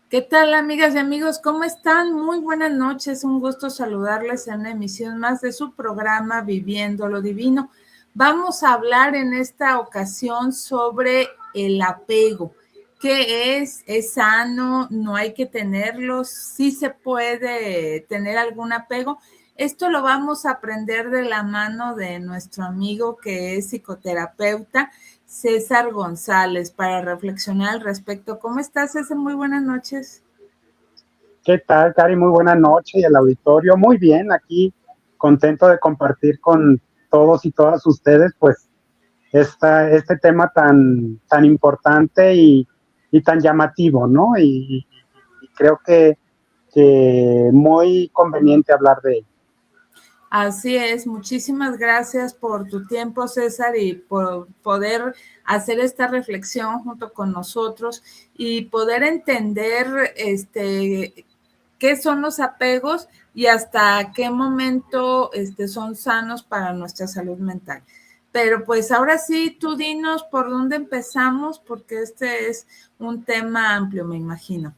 ¿Qué tal, amigas y amigos? ¿Cómo están? Muy buenas noches. Un gusto saludarles en una emisión más de su programa Viviendo lo Divino. Vamos a hablar en esta ocasión sobre el apego. ¿Qué es? ¿Es sano? ¿No hay que tenerlo? ¿Sí se puede tener algún apego? Esto lo vamos a aprender de la mano de nuestro amigo que es psicoterapeuta, César González, para reflexionar al respecto. ¿Cómo estás, César? Muy buenas noches. ¿Qué tal, Cari? Muy buena noche y el auditorio. Muy bien, aquí contento de compartir con todos y todas ustedes, pues, este tema tan importante y tan llamativo, ¿no? Y creo que muy conveniente hablar de ello. Así es, muchísimas gracias por tu tiempo, César, y por poder hacer esta reflexión junto con nosotros y poder entender qué son los apegos y hasta qué momento son sanos para nuestra salud mental. Pero pues ahora sí, tú dinos por dónde empezamos, porque este es un tema amplio, me imagino.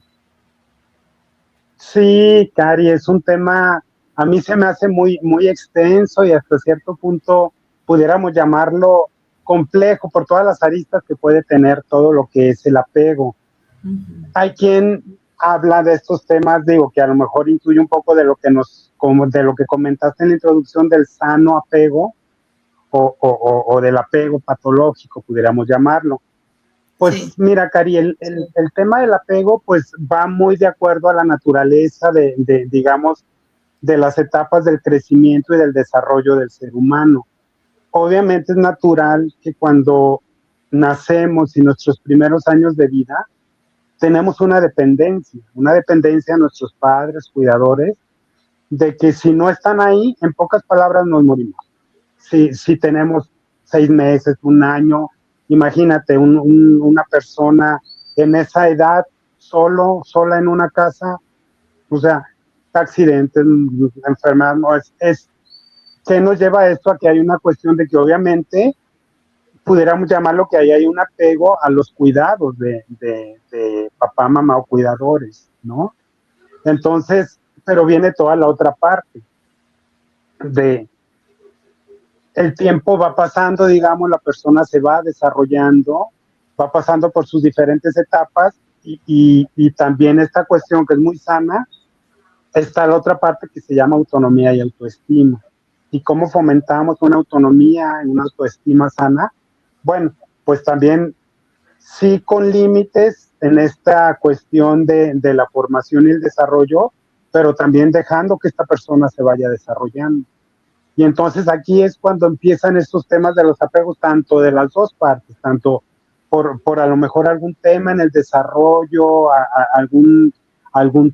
Sí, Cari, es un tema, a mí se me hace muy extenso y hasta cierto punto pudiéramos llamarlo complejo por todas las aristas que puede tener todo lo que es el apego. Uh-huh. Hay quien habla de estos temas, digo, que a lo mejor incluye un poco de lo que como de lo que comentaste en la introducción del sano apego o del apego patológico, pudiéramos llamarlo. Sí. Pues mira, Cari, el tema del apego pues va muy de acuerdo a la naturaleza digamos, de las etapas del crecimiento y del desarrollo del ser humano. Obviamente es natural que cuando nacemos y nuestros primeros años de vida, tenemos una dependencia a nuestros padres, cuidadores, de que si no están ahí, en pocas palabras nos morimos. Si tenemos 6 meses, un año, imagínate una persona en esa edad, sola en una casa, o sea, accidentes, enfermedad, no, ¿qué nos lleva a esto? A que hay una cuestión de que obviamente pudiéramos llamarlo que ahí hay un apego a los cuidados de papá, mamá o cuidadores, ¿no? Entonces, pero viene toda la otra parte de el tiempo va pasando, digamos, la persona se va desarrollando, va pasando por sus diferentes etapas y también esta cuestión que es muy sana, está la otra parte que se llama autonomía y autoestima. ¿Y cómo fomentamos una autonomía y una autoestima sana? Bueno, pues también sí con límites en esta cuestión de la formación y el desarrollo, pero también dejando que esta persona se vaya desarrollando. Y entonces aquí es cuando empiezan estos temas de los apegos, tanto de las dos partes, tanto por a lo mejor algún tema en el desarrollo, algún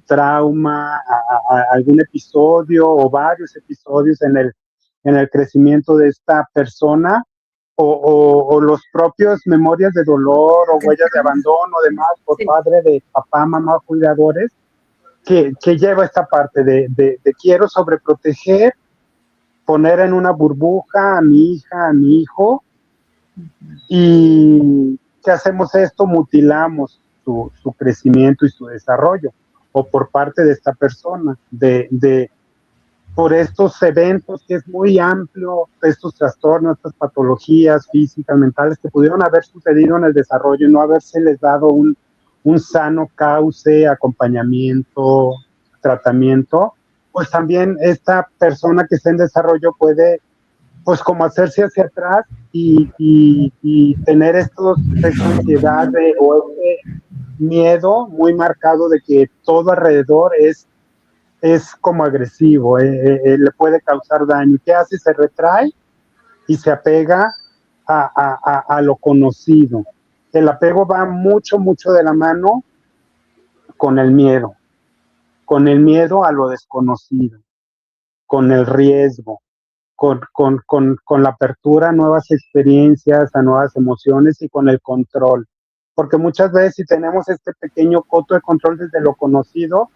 trauma, algún episodio o varios episodios en el crecimiento de esta persona, o los propios memorias de dolor o huellas de abandono, demás, por Sí. padre de papá, mamá, cuidadores, que lleva esta parte de quiero sobreproteger, poner en una burbuja a mi hija, a mi hijo, y ¿qué hacemos esto? Mutilamos su crecimiento y su desarrollo, o por parte de esta persona, por estos eventos que es muy amplio, estos trastornos, estas patologías físicas, mentales que pudieron haber sucedido en el desarrollo y no habérseles dado un sano cauce, acompañamiento, tratamiento, pues también esta persona que está en desarrollo puede, pues como hacerse hacia atrás y tener esta ansiedad o este miedo muy marcado de que todo alrededor es como agresivo, le puede causar daño. ¿Qué hace? Se retrae y se apega a lo conocido. El apego va mucho de la mano con el miedo a lo desconocido, con el riesgo, con la apertura a nuevas experiencias, a nuevas emociones y con el control. Porque muchas veces si tenemos este pequeño coto de control desde lo conocido,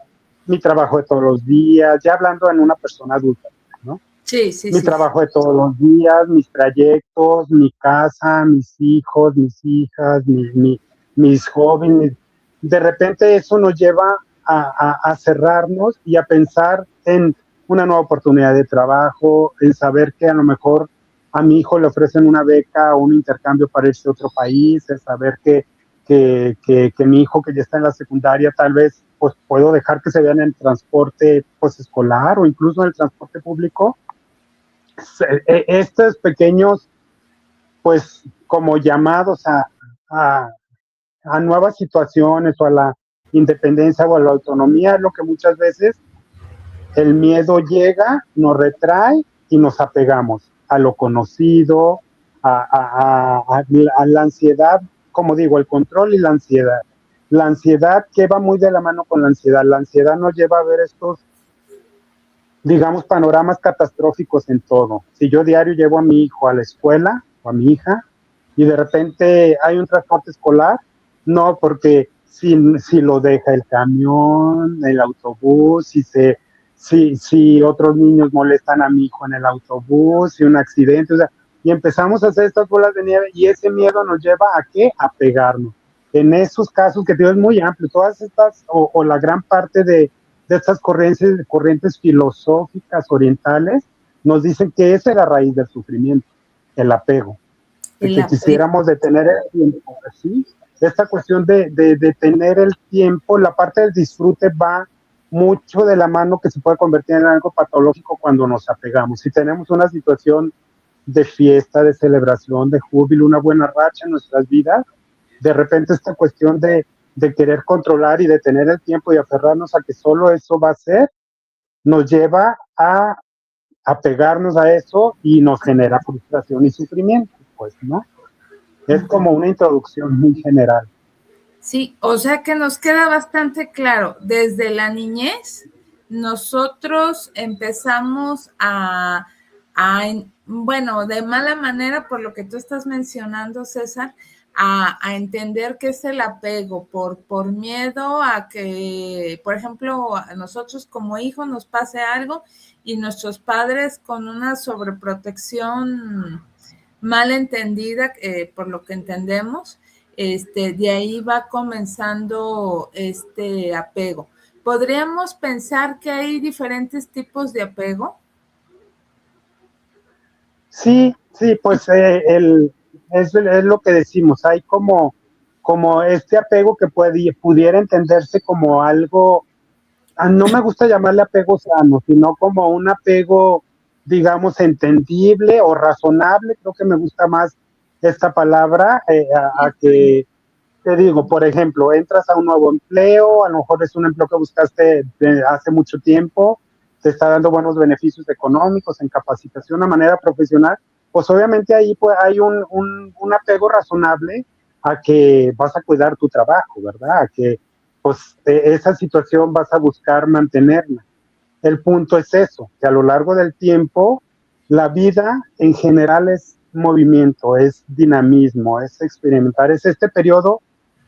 mi trabajo de todos los días, ya hablando en una persona adulta, ¿no? Sí, sí, Mi sí. trabajo de todos los días, mis trayectos, mi casa, mis hijos, mis hijas, mis hobbies, de repente eso nos lleva a cerrarnos y a pensar en una nueva oportunidad de trabajo, en saber que a lo mejor a mi hijo le ofrecen una beca o un intercambio para irse a otro país, el saber que mi hijo que ya está en la secundaria tal vez pues puedo dejar que se vea en el transporte pues escolar o incluso en el transporte público. Estos pequeños pues como llamados a, a nuevas situaciones o a la independencia o a la autonomía es lo que muchas veces el miedo llega, nos retrae y nos apegamos a lo conocido, a la ansiedad, como digo, el control y la ansiedad. La ansiedad que va muy de la mano con la ansiedad. La ansiedad nos lleva a ver estos, digamos, panoramas catastróficos en todo. Si yo diario llevo a mi hijo a la escuela o a mi hija y de repente hay un transporte escolar, no, porque si lo deja el camión, el autobús, si otros niños molestan a mi hijo en el autobús, si un accidente, o sea, y empezamos a hacer estas bolas de nieve y ese miedo nos lleva a qué? A pegarnos. En esos casos que te digo es muy amplio, todas estas o la gran parte de estas corrientes filosóficas orientales nos dicen que esa es la raíz del sufrimiento, el apego, de El que apego. quisiéramos detener el tiempo, ¿sí? Esta cuestión de tener el tiempo, la parte del disfrute va mucho de la mano que se puede convertir en algo patológico cuando nos apegamos. Si tenemos una situación de fiesta, de celebración, de júbilo, una buena racha en nuestras vidas, de repente esta cuestión de querer controlar y de tener el tiempo y aferrarnos a que solo eso va a ser, nos lleva a pegarnos a eso y nos genera frustración y sufrimiento, pues, ¿no? Es como una introducción muy general. Sí, o sea que nos queda bastante claro, desde la niñez nosotros empezamos bueno, de mala manera, por lo que tú estás mencionando, César, a entender qué es el apego, por miedo a que, por ejemplo, a nosotros como hijos nos pase algo y nuestros padres con una sobreprotección mal entendida, por lo que entendemos, de ahí va comenzando este apego. ¿Podríamos pensar que hay diferentes tipos de apego? Sí, sí, pues es lo que decimos, hay como este apego que pudiera entenderse como algo, no me gusta llamarle apego sano, sino como un apego, digamos, entendible o razonable, creo que me gusta más esta palabra, a que, te digo, por ejemplo, entras a un nuevo empleo, a lo mejor es un empleo que buscaste hace mucho tiempo, te está dando buenos beneficios económicos, en capacitación, a manera profesional, pues obviamente ahí pues, hay un apego razonable a que vas a cuidar tu trabajo, ¿verdad? A que pues esa situación vas a buscar mantenerla. El punto es eso, que a lo largo del tiempo la vida en general es movimiento, es dinamismo, es experimentar, es este periodo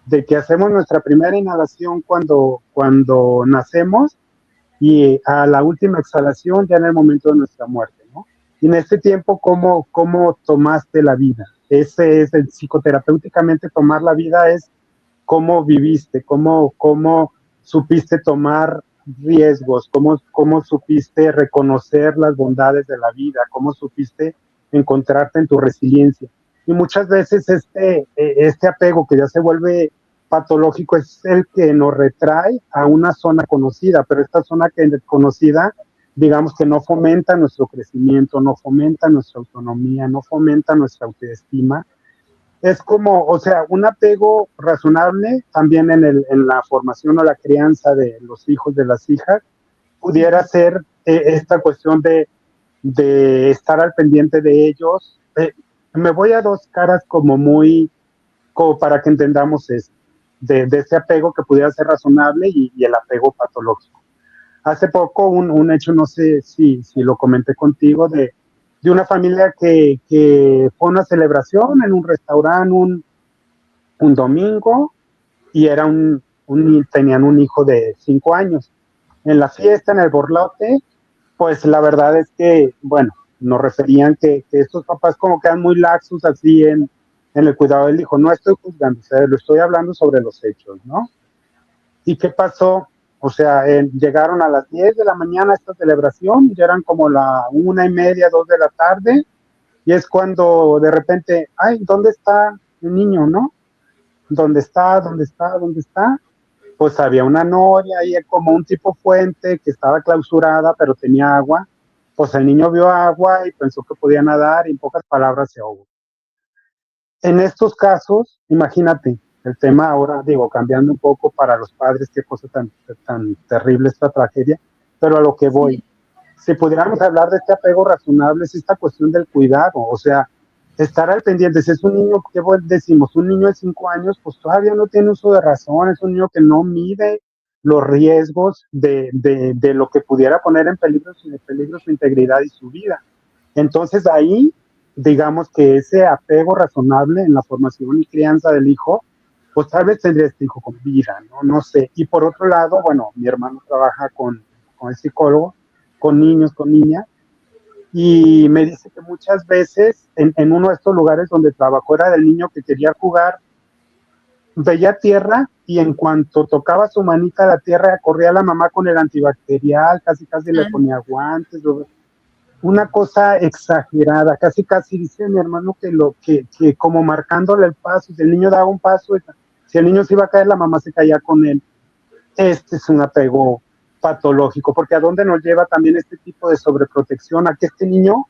de que hacemos nuestra primera inhalación cuando nacemos y a la última exhalación ya en el momento de nuestra muerte, ¿no? Y en este tiempo, ¿cómo tomaste la vida? Ese es el psicoterapéuticamente tomar la vida es cómo viviste, cómo supiste tomar riesgos, cómo supiste reconocer las bondades de la vida, cómo supiste encontrarte en tu resiliencia. Y muchas veces este apego que ya se vuelve patológico es el que nos retrae a una zona conocida, pero esta zona conocida, digamos que no fomenta nuestro crecimiento, no fomenta nuestra autonomía, no fomenta nuestra autoestima. Es como, o sea, un apego razonable también en la formación o la crianza de los hijos, de las hijas, pudiera ser esta cuestión de estar al pendiente de ellos. Me voy a dos caras como para que entendamos esto, de ese apego que pudiera ser razonable y el apego patológico. Hace poco un hecho, no sé si lo comenté contigo, de una familia que fue una celebración en un restaurante un domingo y tenían un hijo de 5 años. En la fiesta, en el borlote, pues la verdad es que, bueno, nos referían que estos papás como quedan muy laxos así en el cuidado del hijo. No estoy juzgando, o sea, lo estoy hablando sobre los hechos, ¿no? ¿Y qué pasó? O sea, llegaron a las 10 de la mañana a esta celebración, ya eran como la 1:30, 2 de la tarde, y es cuando de repente, ay, ¿dónde está el niño, no? ¿Dónde está? ¿Dónde está? ¿Dónde está? Pues había una noria ahí como un tipo fuente que estaba clausurada, pero tenía agua. Pues el niño vio agua y pensó que podía nadar y en pocas palabras se ahogó. En estos casos, imagínate, el tema ahora, digo, cambiando un poco para los padres, qué cosa tan terrible esta tragedia, pero a lo que voy, Sí. si pudiéramos hablar de este apego razonable, es esta cuestión del cuidado, o sea, estar al pendiente. Si es un niño, ¿qué decimos? Un niño de 5 años, pues todavía no tiene uso de razón, es un niño que no mide los riesgos de lo que pudiera poner en peligro su integridad y su vida. Entonces ahí, digamos que ese apego razonable en la formación y crianza del hijo, pues tal vez tendría este hijo con vida, ¿no? No sé. Y por otro lado, bueno, mi hermano trabaja con el psicólogo, con niños, con niñas, y me dice que muchas veces en uno de estos lugares donde trabajó era del niño que quería jugar, veía tierra y en cuanto tocaba su manita a la tierra, corría la mamá con el antibacterial, casi casi le ponía guantes, una cosa exagerada, casi casi dice mi hermano que como marcándole el paso, si el niño daba un paso, si el niño se iba a caer, la mamá se caía con él. Este es un apego patológico, porque a dónde nos lleva también este tipo de sobreprotección, a que este niño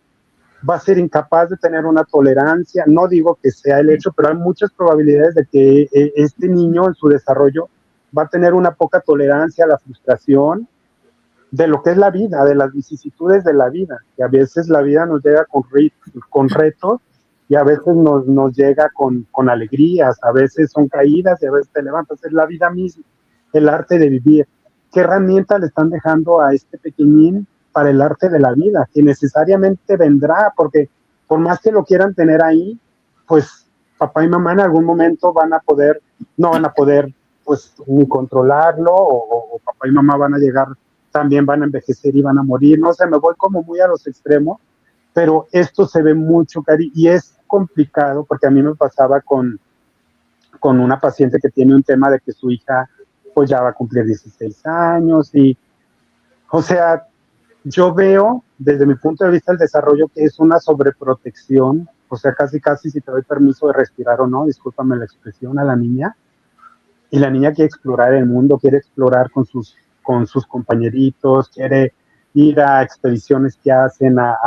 va a ser incapaz de tener una tolerancia, no digo que sea el hecho, pero hay muchas probabilidades de que este niño en su desarrollo va a tener una poca tolerancia a la frustración de lo que es la vida, de las vicisitudes de la vida, que a veces la vida nos llega con retos y a veces nos llega con alegrías, a veces son caídas y a veces te levantas, es la vida misma, el arte de vivir. ¿Qué herramientas le están dejando a este pequeñín para el arte de la vida? Que necesariamente vendrá, porque por más que lo quieran tener ahí, pues papá y mamá en algún momento no van a poder pues ni controlarlo, o papá y mamá van a llegar, también van a envejecer y van a morir, no sé, me voy como muy a los extremos, pero esto se ve mucho, Cari, y es complicado porque a mí me pasaba con una paciente que tiene un tema de que su hija pues ya va a cumplir 16 años y, o sea, yo veo desde mi punto de vista el desarrollo que es una sobreprotección, o sea, casi casi si te doy permiso de respirar o no, discúlpame la expresión, a la niña, y la niña quiere explorar el mundo, quiere explorar con sus compañeritos, quiere ir a expediciones que hacen, a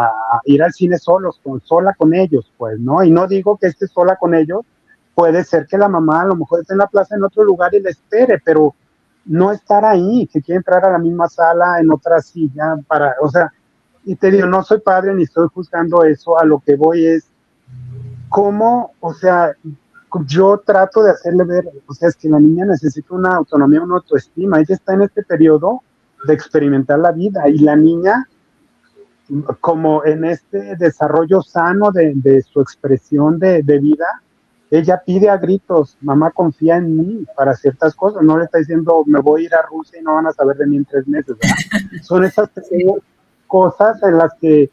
ir al cine sola con ellos, pues, ¿no? Y no digo que esté sola con ellos, puede ser que la mamá a lo mejor esté en la plaza en otro lugar y la espere, pero no estar ahí, que quiere entrar a la misma sala en otra silla o sea, y te digo, no soy padre ni estoy juzgando eso, a lo que voy es cómo, o sea, yo trato de hacerle ver, o sea, es que la niña necesita una autonomía, una autoestima, ella está en este periodo de experimentar la vida y la niña, como en este desarrollo sano de su expresión de vida, ella pide a gritos, mamá confía en mí para ciertas cosas, no le está diciendo me voy a ir a Rusia y no van a saber de mí en 3 meses, ¿verdad? Son esas pequeñas cosas en las que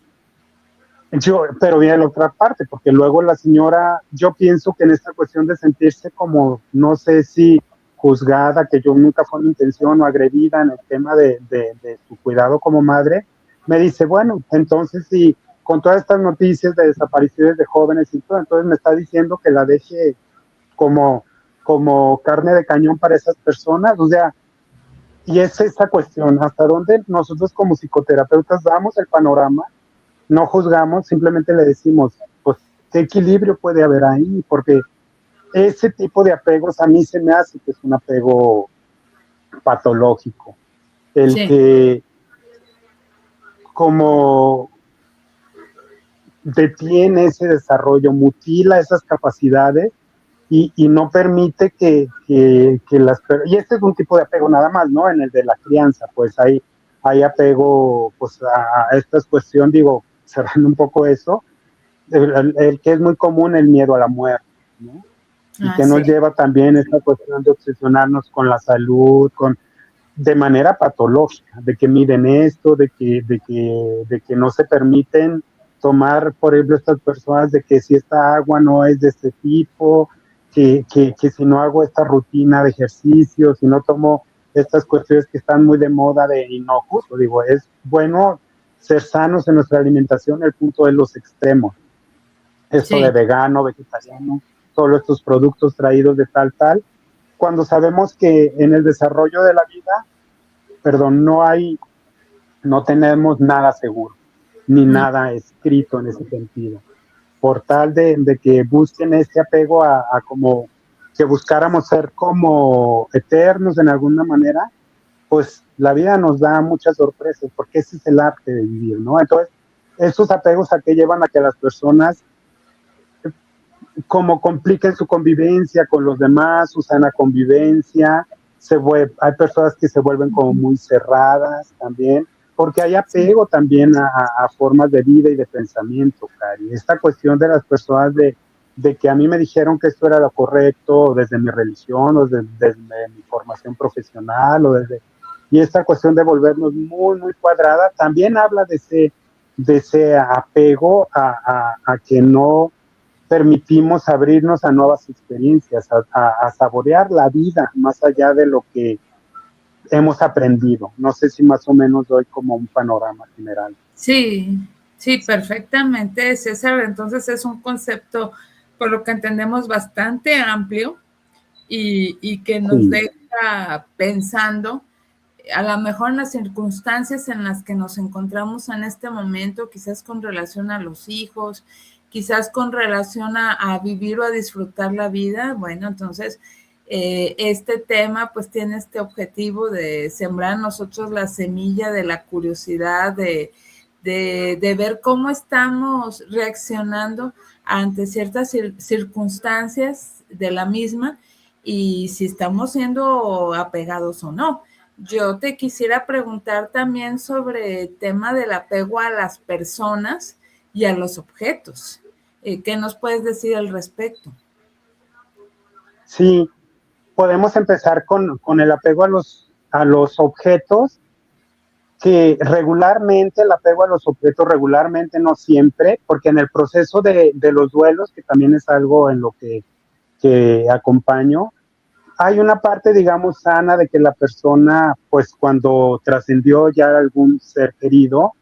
pero viene la otra parte, porque luego la señora, yo pienso que en esta cuestión de sentirse como, no sé si juzgada, que yo nunca fue mi intención, o agredida en el tema de su cuidado como madre, me dice, bueno, entonces si con todas estas noticias de desapariciones de jóvenes y todo, entonces me está diciendo que la deje como, como carne de cañón para esas personas, o sea, y es esa cuestión, hasta dónde nosotros como psicoterapeutas damos el panorama, no juzgamos, simplemente le decimos, pues, ¿qué equilibrio puede haber ahí? Porque ese tipo de apegos a mí se me hace que es un apego patológico, el Sí. que como detiene ese desarrollo, mutila esas capacidades y no permite que las... Y este es un tipo de apego nada más, ¿no? En el de la crianza, pues hay apego pues a esta cuestión, digo, cerrando un poco eso, el que es muy común, el miedo a la muerte, ¿no? Y que Sí. nos lleva también esta cuestión de obsesionarnos con la salud, de manera patológica, de que miren esto, de que no se permiten tomar, por ejemplo, estas personas, de que si esta agua no es de este tipo, que si no hago esta rutina de ejercicio, si no tomo estas cuestiones que están muy de moda de inocuos, digo, es bueno ser sanos en nuestra alimentación, el punto de los extremos, esto de Sí, vegano, vegetariano, solo estos productos traídos de tal, cuando sabemos que en el desarrollo de la vida, perdón, no tenemos nada seguro, ni mm, nada escrito en ese sentido. Por tal de que busquen este apego a como que buscáramos ser como eternos en alguna manera, pues la vida nos da muchas sorpresas, porque ese es el arte de vivir, ¿no? Entonces, estos apegos a que llevan a que las personas como compliquen su convivencia con los demás, su sana convivencia, hay personas que se vuelven como muy cerradas también, porque hay sí, apego también a formas de vida y de pensamiento, Cari. Esta cuestión de las personas de que a mí me dijeron que esto era lo correcto desde mi religión o desde mi formación profesional y esta cuestión de volvernos muy, muy cuadrada también habla de ese apego a que no permitimos abrirnos a nuevas experiencias, a saborear la vida más allá de lo que hemos aprendido. No sé si más o menos doy como un panorama general. sí, sí, perfectamente, César. Entonces es un concepto, por lo que entendemos, bastante amplio y que nos Sí, deja pensando, a lo mejor en las circunstancias en las que nos encontramos en este momento, quizás con relación a los hijos, quizás con relación a vivir o a disfrutar la vida. Bueno, entonces este tema pues tiene este objetivo de sembrar en nosotros la semilla de la curiosidad, de ver cómo estamos reaccionando ante ciertas circunstancias de la misma y si estamos siendo apegados o no. Yo te quisiera preguntar también sobre el tema del apego a las personas y a los objetos. ¿Qué nos puedes decir al respecto? sí, podemos empezar con el apego a los objetos, que regularmente, el apego a los objetos regularmente, no siempre, porque en el proceso de los duelos, que también es algo en lo que acompaño, hay una parte, digamos, sana de que la persona, pues cuando trascendió ya algún ser querido,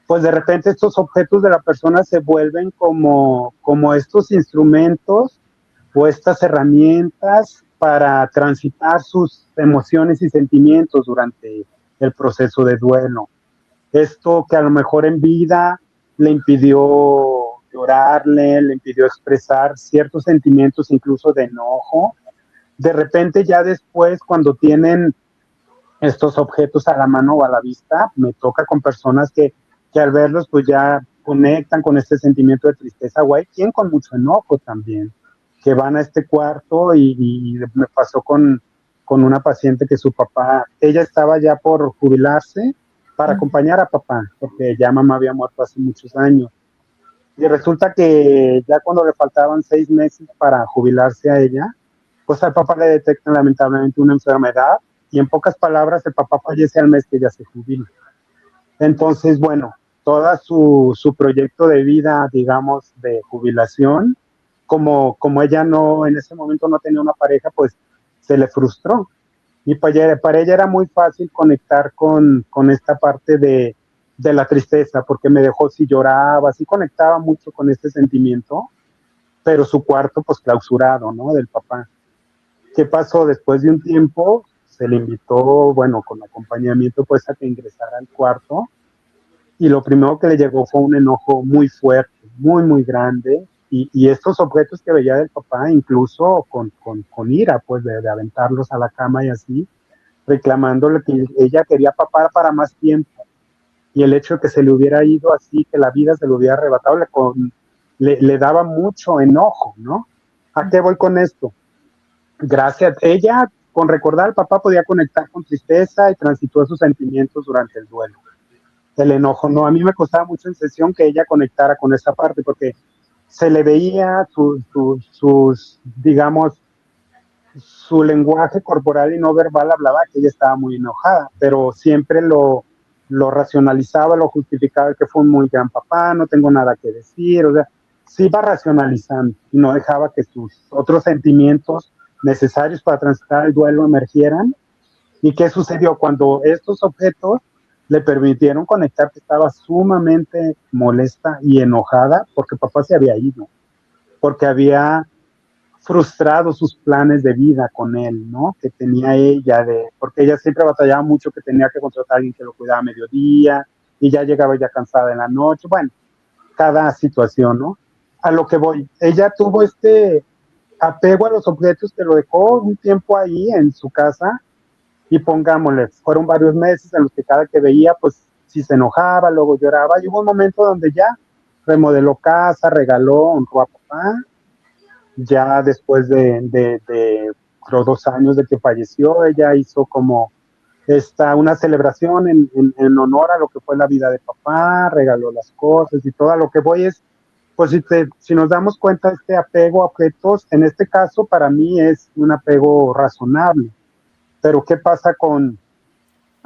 pues de repente estos objetos de la persona se vuelven como estos instrumentos o estas herramientas para transitar sus emociones y sentimientos durante el proceso de duelo. Esto que a lo mejor en vida le impidió llorarle, le impidió expresar ciertos sentimientos incluso de enojo, de repente ya después cuando tienen estos objetos a la mano o a la vista, me toca con personas que al verlos pues ya conectan con este sentimiento de tristeza, o hay quien con mucho enojo también, que van a este cuarto y me pasó con una paciente que su papá, ella estaba ya por jubilarse para acompañar a papá, porque ya mamá había muerto hace muchos años. Y resulta que ya cuando le faltaban 6 meses para jubilarse a ella, pues al papá le detectan lamentablemente una enfermedad y en pocas palabras el papá fallece al mes que ella se jubila. Entonces, bueno, todo su proyecto de vida, digamos, de jubilación, como ella no, en ese momento no tenía una pareja, pues se le frustró. Y para ella era muy fácil conectar con esta parte de la tristeza, porque me dejó si lloraba, sí conectaba mucho con este sentimiento, pero su cuarto pues clausurado, ¿no? Del papá. ¿Qué pasó? Después de un tiempo se le invitó, bueno, con acompañamiento pues a que ingresara al cuarto y lo primero que le llegó fue un enojo muy fuerte, muy, muy grande y estos objetos que veía del papá, incluso con ira, pues de aventarlos a la cama y así, reclamándole que ella quería papá para más tiempo y el hecho de que se le hubiera ido así, que la vida se le hubiera arrebatado, le daba mucho enojo, ¿no? ¿A qué voy con esto? Gracias. Ella, con recordar al papá, podía conectar con tristeza y transitó sus sentimientos durante el duelo. El enojo no. A mí me costaba mucho en sesión que ella conectara con esa parte porque se le veía sus, digamos, su lenguaje corporal y no verbal hablaba que ella estaba muy enojada, pero siempre lo racionalizaba, lo justificaba que fue un muy gran papá, no tengo nada que decir, o sea, sí iba racionalizando y no dejaba que sus otros sentimientos necesarios para transitar el duelo emergieran ¿Y qué sucedió? Cuando estos objetos le permitieron conectar, que estaba sumamente molesta y enojada porque papá se había ido, porque había frustrado sus planes de vida con él, ¿no? Que tenía ella, porque ella siempre batallaba mucho que tenía que contratar a alguien que lo cuidaba a mediodía y ya llegaba ya cansada en la noche, bueno, cada situación, ¿no? A lo que voy, ella tuvo este apego a los objetos que lo dejó un tiempo ahí en su casa y pongámosle, fueron varios meses en los que cada que veía, pues si se enojaba, luego lloraba y hubo un momento donde ya remodeló casa, regaló, honró a papá, ya después de creo 2 años de que falleció, ella hizo como una celebración en honor a lo que fue la vida de papá, regaló las cosas y todo. A lo que voy es, pues si nos damos cuenta, este apego a objetos, en este caso para mí es un apego razonable. Pero ¿qué pasa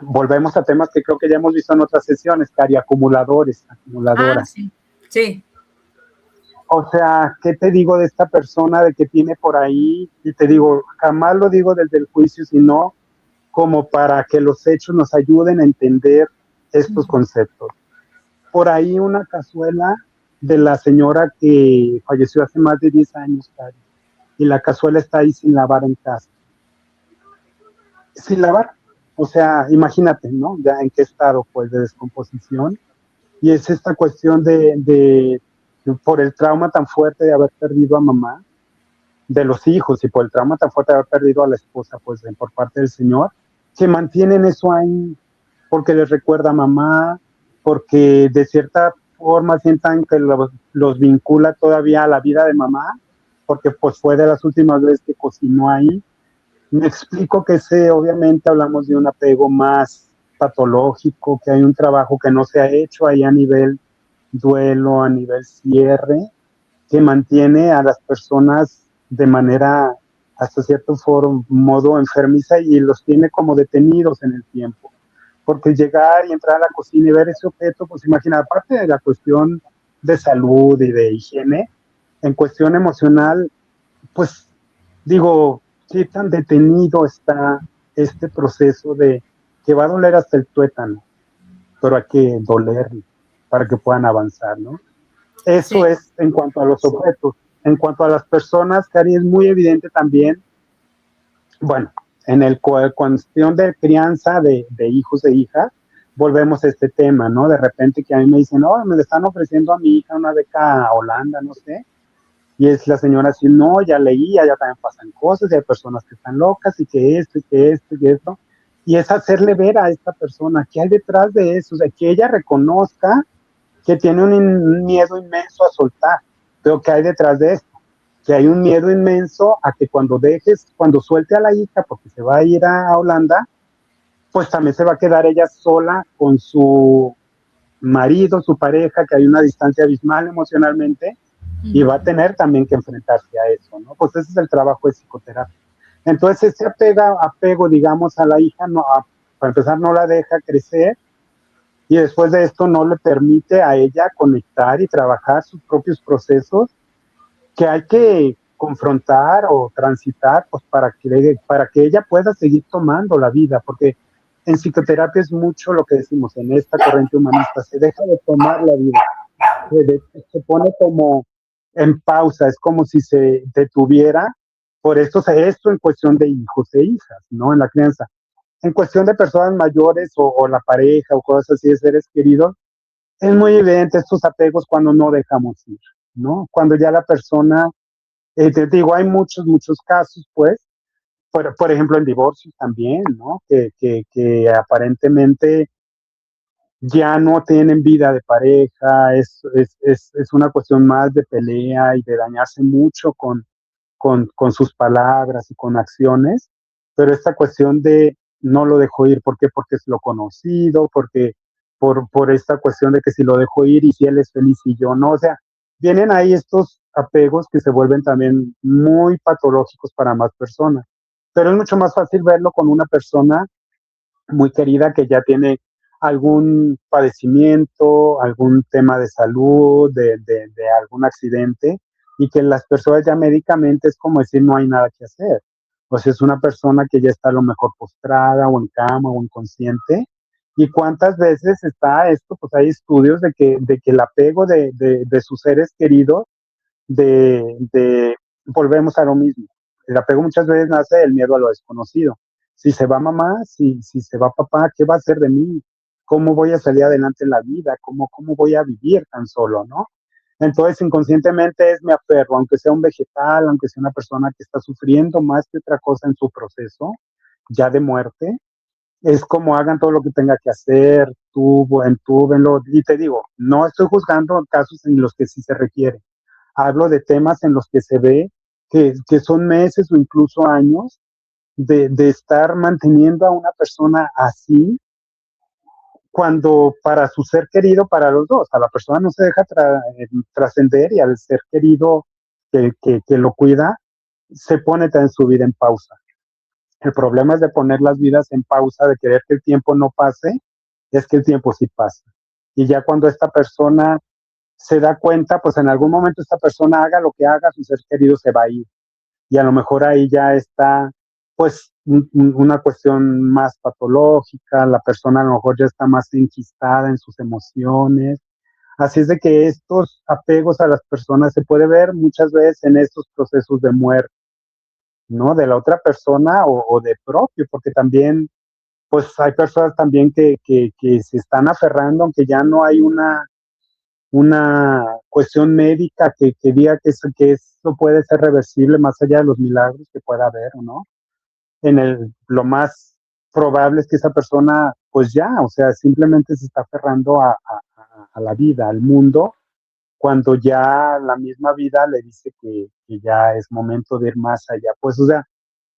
volvemos a temas que creo que ya hemos visto en otras sesiones, Cari, acumuladores, acumuladoras? Sí, sí. O sea, ¿qué te digo de esta persona de que tiene por ahí? Y te digo, jamás lo digo desde el juicio, sino como para que los hechos nos ayuden a entender estos conceptos. Por ahí una cazuela de la señora que falleció hace más de 10 años, Cari, y la cazuela está ahí sin lavar en casa. Sin lavar. O sea, imagínate, ¿no? Ya en qué estado, pues, de descomposición. Y es esta cuestión por el trauma tan fuerte de haber perdido a mamá, de los hijos, y por el trauma tan fuerte de haber perdido a la esposa, pues, por parte del Señor, que mantienen eso ahí porque les recuerda a mamá, porque de cierta forma sientan que los vincula todavía a la vida de mamá, porque pues fue de las últimas veces que cocinó ahí. Me explico que obviamente hablamos de un apego más patológico, que hay un trabajo que no se ha hecho ahí a nivel duelo, a nivel cierre, que mantiene a las personas de manera hasta cierto modo enfermiza y los tiene como detenidos en el tiempo. Porque llegar y entrar a la cocina y ver ese objeto, pues imagina, aparte de la cuestión de salud y de higiene, en cuestión emocional, pues digo, qué tan detenido está este proceso de que va a doler hasta el tuétano, pero hay que dolerlo para que puedan avanzar, ¿no? Eso Sí. es en cuanto a los objetos. En cuanto a las personas, Cari, es muy evidente también, bueno, en el cuestión de crianza de hijos e hijas, volvemos a este tema, ¿no? De repente que a mí me dicen, oh, me le están ofreciendo a mi hija una beca a Holanda, no sé, y es la señora así, no, ya leía, ya también pasan cosas, y hay personas que están locas, y que esto, y que esto, y esto, y es hacerle ver a esta persona qué hay detrás de eso, o sea, que ella reconozca que tiene un miedo inmenso a soltar, pero que hay detrás de esto, que hay un miedo inmenso a que cuando suelte a la hija, porque se va a ir a Holanda, pues también se va a quedar ella sola con su marido, su pareja, que hay una distancia abismal emocionalmente, y va a tener también que enfrentarse a eso, ¿no? Pues ese es el trabajo de psicoterapia. Entonces, ese apego, digamos, a la hija, no, para empezar, no la deja crecer, y después de esto no le permite a ella conectar y trabajar sus propios procesos que hay que confrontar o transitar, pues para que ella pueda seguir tomando la vida, porque en psicoterapia es mucho lo que decimos en esta corriente humanista, se deja de tomar la vida, se pone como en pausa, es como si se detuviera. Por esto en cuestión de hijos e hijas, ¿no? En la crianza. En cuestión de personas mayores o la pareja o cosas así de seres queridos, es muy evidente estos apegos cuando no dejamos ir, ¿no? Cuando ya la persona, te digo, hay muchos casos, pues, por ejemplo, en divorcios también, ¿no? Que aparentemente ya no tienen vida de pareja, es una cuestión más de pelea y de dañarse mucho con sus palabras y con acciones, pero esta cuestión de no lo dejo ir, ¿por qué? Porque es lo conocido, porque por esta cuestión de que si lo dejo ir y si él es feliz y yo no, o sea, vienen ahí estos apegos que se vuelven también muy patológicos para más personas, pero es mucho más fácil verlo con una persona muy querida que ya tiene algún padecimiento, algún tema de salud, de algún accidente, y que las personas ya médicamente es como decir no hay nada que hacer. o si es una persona que ya está a lo mejor postrada o en cama o inconsciente. ¿Y cuántas veces está esto? Pues hay estudios de que el apego de sus seres queridos, volvemos a lo mismo. El apego muchas veces nace del miedo a lo desconocido. Si se va mamá, si se va papá, ¿qué va a hacer de mí? ¿Cómo voy a salir adelante en la vida? ¿Cómo voy a vivir tan solo, no? Entonces, inconscientemente es me aferro, aunque sea un vegetal, aunque sea una persona que está sufriendo más que otra cosa en su proceso ya de muerte, es como hagan todo lo que tenga que hacer, entúbenlo, y te digo, no estoy juzgando casos en los que sí se requiere, hablo de temas en los que se ve que son meses o incluso años de estar manteniendo a una persona así, cuando para su ser querido, para los dos, a la persona no se deja trascender y al ser querido que lo cuida, se pone también su vida en pausa. El problema es de poner las vidas en pausa, de querer que el tiempo no pase, es que el tiempo sí pasa. Y ya cuando esta persona se da cuenta, pues en algún momento esta persona haga lo que haga, su ser querido se va a ir. Y a lo mejor ahí ya está, pues, una cuestión más patológica, la persona a lo mejor ya está más enquistada en sus emociones. Así es de que estos apegos a las personas se puede ver muchas veces en estos procesos de muerte, ¿no? De la otra persona o de propio, porque también, pues hay personas también que se están aferrando, aunque ya no hay una cuestión médica que diga que eso puede ser reversible más allá de los milagros que pueda haber, ¿o no? Lo más probable es que esa persona, pues ya, o sea, simplemente se está aferrando a la vida, al mundo, cuando ya la misma vida le dice que ya es momento de ir más allá. Pues, o sea,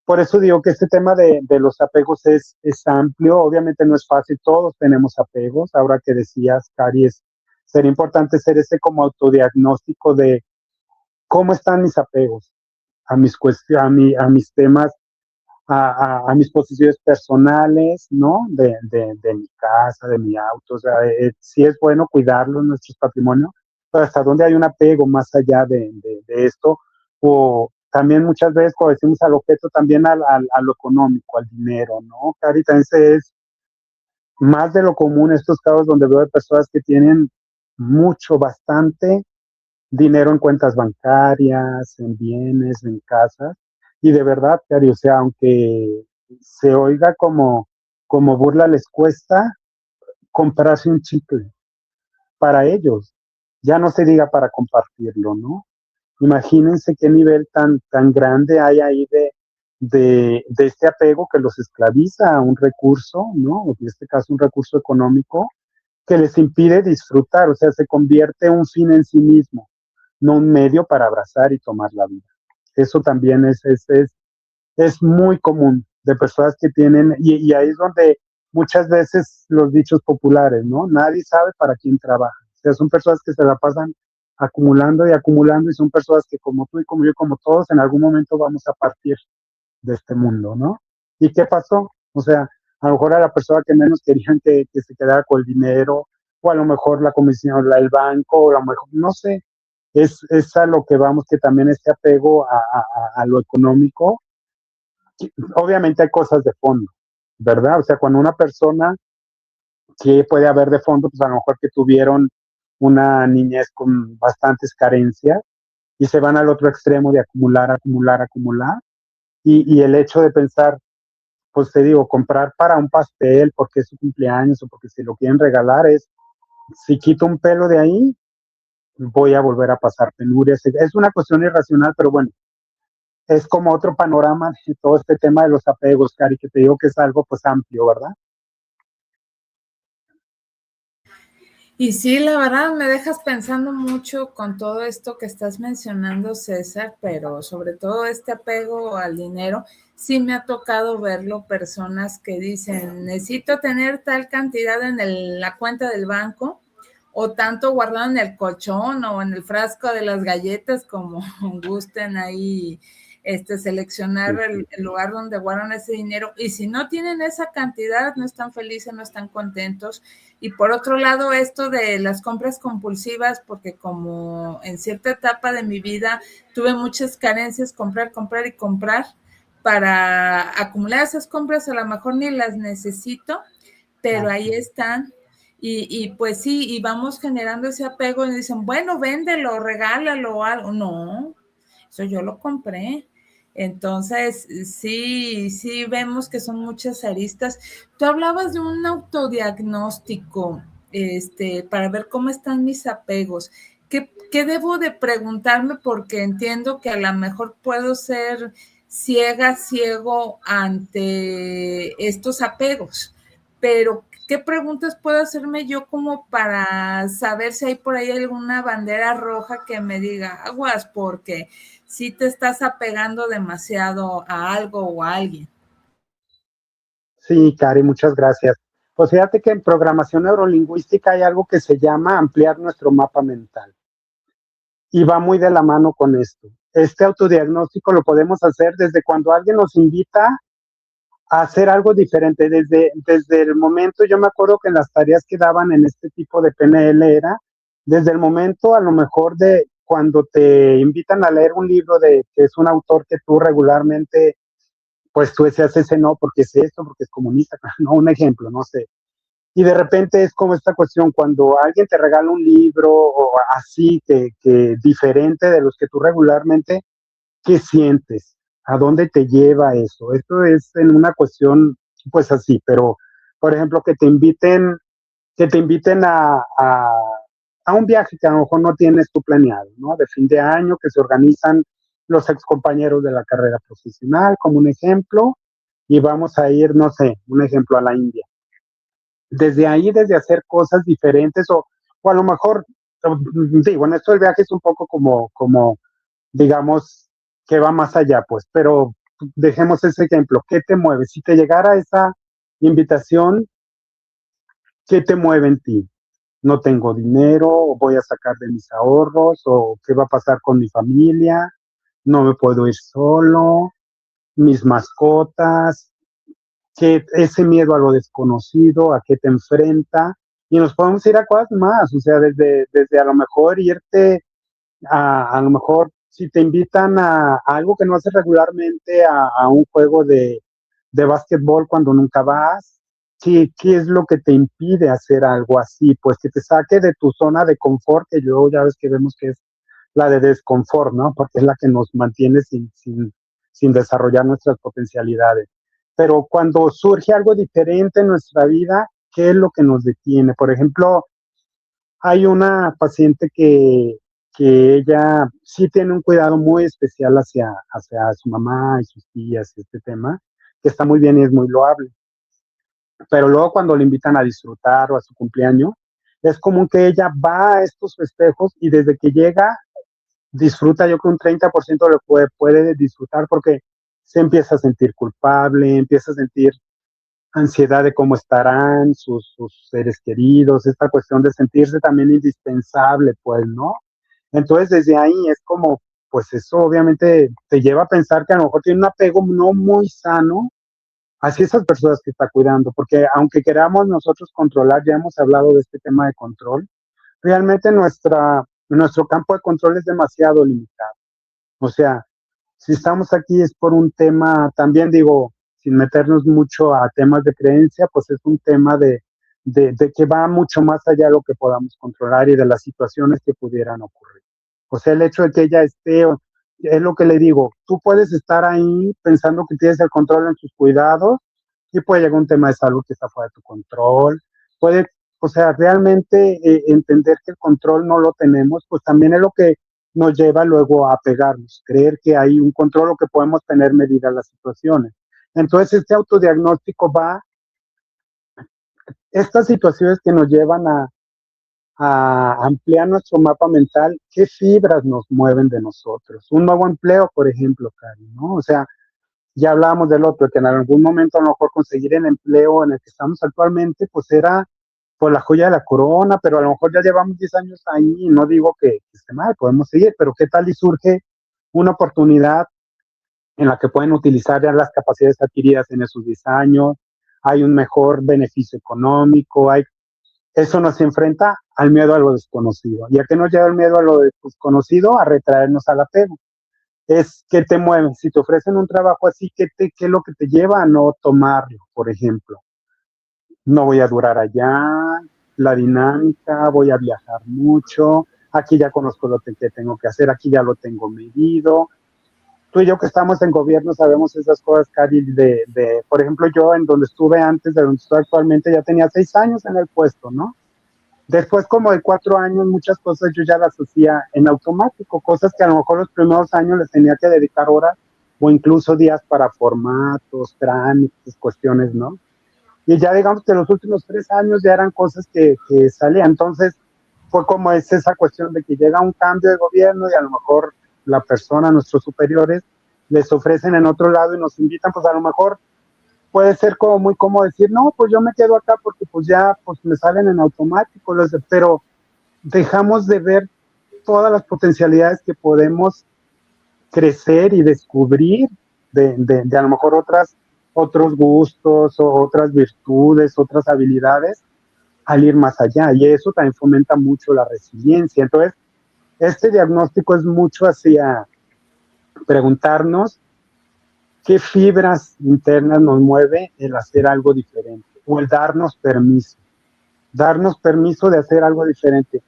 por eso digo que este tema de los apegos es amplio, obviamente no es fácil, todos tenemos apegos, ahora que decías, Cari, sería importante hacer ese como autodiagnóstico de cómo están mis apegos a mis cuestiones, a mis temas, a mis posiciones personales, ¿no? De mi casa, de mi auto, o sea, sí es bueno cuidarlo, nuestros patrimonios, pero hasta dónde hay un apego más allá de esto, o también muchas veces cuando decimos al objeto, también a lo económico, al dinero, ¿no? Cari, también es más de lo común estos casos donde veo de personas que tienen mucho, bastante dinero en cuentas bancarias, en bienes, en casas. Y de verdad, Cari, o sea, aunque se oiga como burla, les cuesta comprarse un chicle para ellos. Ya no se diga para compartirlo, ¿no? Imagínense qué nivel tan grande hay ahí de este apego que los esclaviza a un recurso, ¿no? En este caso, un recurso económico que les impide disfrutar, o sea, se convierte en un fin en sí mismo, no un medio para abrazar y tomar la vida. Eso también es muy común de personas que tienen, y ahí es donde muchas veces los dichos populares, ¿no? Nadie sabe para quién trabaja. O sea, son personas que se la pasan acumulando y acumulando y son personas que como tú y como yo, como todos, en algún momento vamos a partir de este mundo, ¿no? ¿Y qué pasó? O sea, a lo mejor a la persona que menos querían que se quedara con el dinero, o a lo mejor la comisión, el banco, o a lo mejor, no sé, es a lo que vamos, que también este apego a lo económico, obviamente hay cosas de fondo, ¿verdad? O sea, cuando una persona, que puede haber de fondo, pues a lo mejor que tuvieron una niñez con bastantes carencias y se van al otro extremo de acumular, acumular, acumular, y el hecho de pensar, pues te digo, comprar para un pastel porque es su cumpleaños o porque se lo quieren regalar es, si quito un pelo de ahí, voy a volver a pasar penurias. Es una cuestión irracional, pero bueno, es como otro panorama de todo este tema de los apegos, Cari, que te digo que es algo pues amplio, ¿verdad? Y sí, la verdad me dejas pensando mucho con todo esto que estás mencionando, César, pero sobre todo este apego al dinero, sí me ha tocado verlo, personas que dicen, necesito tener tal cantidad en la cuenta del banco o tanto guardado en el colchón o en el frasco de las galletas, como gusten ahí seleccionar el lugar donde guardan ese dinero. Y si no tienen esa cantidad, no están felices, no están contentos. Y por otro lado, esto de las compras compulsivas, porque como en cierta etapa de mi vida tuve muchas carencias, comprar, comprar y comprar, para acumular esas compras, a lo mejor ni las necesito, pero ahí están. Y pues sí, y vamos generando ese apego y dicen, bueno, véndelo, regálalo o algo. No, eso yo lo compré. Entonces, sí vemos que son muchas aristas. Tú hablabas de un autodiagnóstico, para ver cómo están mis apegos. ¿Qué debo de preguntarme? Porque entiendo que a lo mejor puedo ser ciego ante estos apegos, pero ¿qué preguntas puedo hacerme yo como para saber si hay por ahí alguna bandera roja que me diga, aguas, porque si te estás apegando demasiado a algo o a alguien? Sí, Cari, muchas gracias. Pues fíjate que en programación neurolingüística hay algo que se llama ampliar nuestro mapa mental y va muy de la mano con esto. Este autodiagnóstico lo podemos hacer desde cuando alguien nos invita a hacer algo diferente. Desde el momento, yo me acuerdo que en las tareas que daban en este tipo de PNL era desde el momento a lo mejor de cuando te invitan a leer un libro de que es un autor que tú regularmente, pues tú decías ese no, porque es esto, porque es comunista, no, un ejemplo, no sé. Y de repente es como esta cuestión, cuando alguien te regala un libro o así, que diferente de los que tú regularmente, ¿qué sientes? ¿A dónde te lleva eso? Esto es en una cuestión, pues así, pero, por ejemplo, que te inviten a un viaje que a lo mejor no tienes tú planeado, ¿no? De fin de año, que se organizan los excompañeros de la carrera profesional, como un ejemplo, y vamos a ir, no sé, un ejemplo a la India. Desde ahí, desde hacer cosas diferentes, o a lo mejor, digo, en esto del viaje es un poco como digamos, que va más allá, pues, pero dejemos ese ejemplo. ¿Qué te mueve? Si te llegara esa invitación, ¿qué te mueve en ti? No tengo dinero, o voy a sacar de mis ahorros, o qué va a pasar con mi familia, no me puedo ir solo, mis mascotas, que ese miedo a lo desconocido, a qué te enfrenta, y nos podemos ir a cosas más, o sea, desde a lo mejor irte a lo mejor si te invitan a algo que no haces regularmente, a un juego de básquetbol cuando nunca vas, ¿qué es lo que te impide hacer algo así? Pues que te saque de tu zona de confort, que yo ya ves que vemos que es la de desconfort, ¿no? Porque es la que nos mantiene sin desarrollar nuestras potencialidades. Pero cuando surge algo diferente en nuestra vida, ¿qué es lo que nos detiene? Por ejemplo, hay una paciente que ella sí tiene un cuidado muy especial hacia su mamá y sus tías, este tema, que está muy bien y es muy loable. Pero luego cuando le invitan a disfrutar o a su cumpleaños, es común que ella va a estos festejos y desde que llega disfruta, yo creo un 30% lo puede disfrutar porque se empieza a sentir culpable, empieza a sentir ansiedad de cómo estarán sus seres queridos, esta cuestión de sentirse también indispensable, pues, ¿no? Entonces, desde ahí es como, pues eso obviamente te lleva a pensar que a lo mejor tiene un apego no muy sano hacia esas personas que está cuidando, porque aunque queramos nosotros controlar, ya hemos hablado de este tema de control, realmente nuestro campo de control es demasiado limitado. O sea, si estamos aquí es por un tema, también digo, sin meternos mucho a temas de creencia, pues es un tema de que va mucho más allá de lo que podamos controlar y de las situaciones que pudieran ocurrir. O sea, el hecho de que ella esté, es lo que le digo, tú puedes estar ahí pensando que tienes el control en tus cuidados y puede llegar un tema de salud que está fuera de tu control, puede, o sea, realmente entender que el control no lo tenemos, pues también es lo que nos lleva luego a pegarnos, creer que hay un control o que podemos tener medidas las situaciones. Entonces, este autodiagnóstico estas situaciones que nos llevan a ampliar nuestro mapa mental, qué fibras nos mueven de nosotros. Un nuevo empleo, por ejemplo, Cari, ¿no? O sea, ya hablábamos del otro, que en algún momento a lo mejor conseguir el empleo en el que estamos actualmente, pues era pues la joya de la corona, pero a lo mejor ya llevamos 10 años ahí y no digo que esté mal, podemos seguir, pero ¿qué tal y surge una oportunidad en la que pueden utilizar ya las capacidades adquiridas en esos 10 años? Hay un mejor beneficio económico, eso nos enfrenta al miedo a lo desconocido. ¿Y a qué nos lleva el miedo a lo desconocido? A retraernos al apego. es qué te mueve. Si te ofrecen un trabajo así, ¿qué es lo que te lleva a no tomarlo, por ejemplo? No voy a durar allá, la dinámica, voy a viajar mucho, aquí ya conozco lo que tengo que hacer, aquí ya lo tengo medido. Tú y yo que estamos en gobierno sabemos esas cosas, Cari, por ejemplo, yo en donde estuve antes de donde estoy actualmente ya tenía 6 años en el puesto, ¿no? Después como de 4 años muchas cosas yo ya las hacía en automático, cosas que a lo mejor los primeros años les tenía que dedicar horas o incluso días para formatos, trámites, cuestiones, ¿no? Y ya digamos que los últimos 3 años ya eran cosas que salían. Entonces fue como es esa cuestión de que llega un cambio de gobierno y a lo mejor la persona, nuestros superiores, les ofrecen en otro lado y nos invitan, pues a lo mejor puede ser como muy cómodo decir, no, pues yo me quedo acá porque pues ya pues me salen en automático, pero dejamos de ver todas las potencialidades que podemos crecer y descubrir de a lo mejor otros gustos o otras virtudes, otras habilidades al ir más allá. Y eso también fomenta mucho la resiliencia. Entonces, este diagnóstico es mucho hacia preguntarnos qué fibras internas nos mueve el hacer algo diferente o el darnos permiso de hacer algo diferente,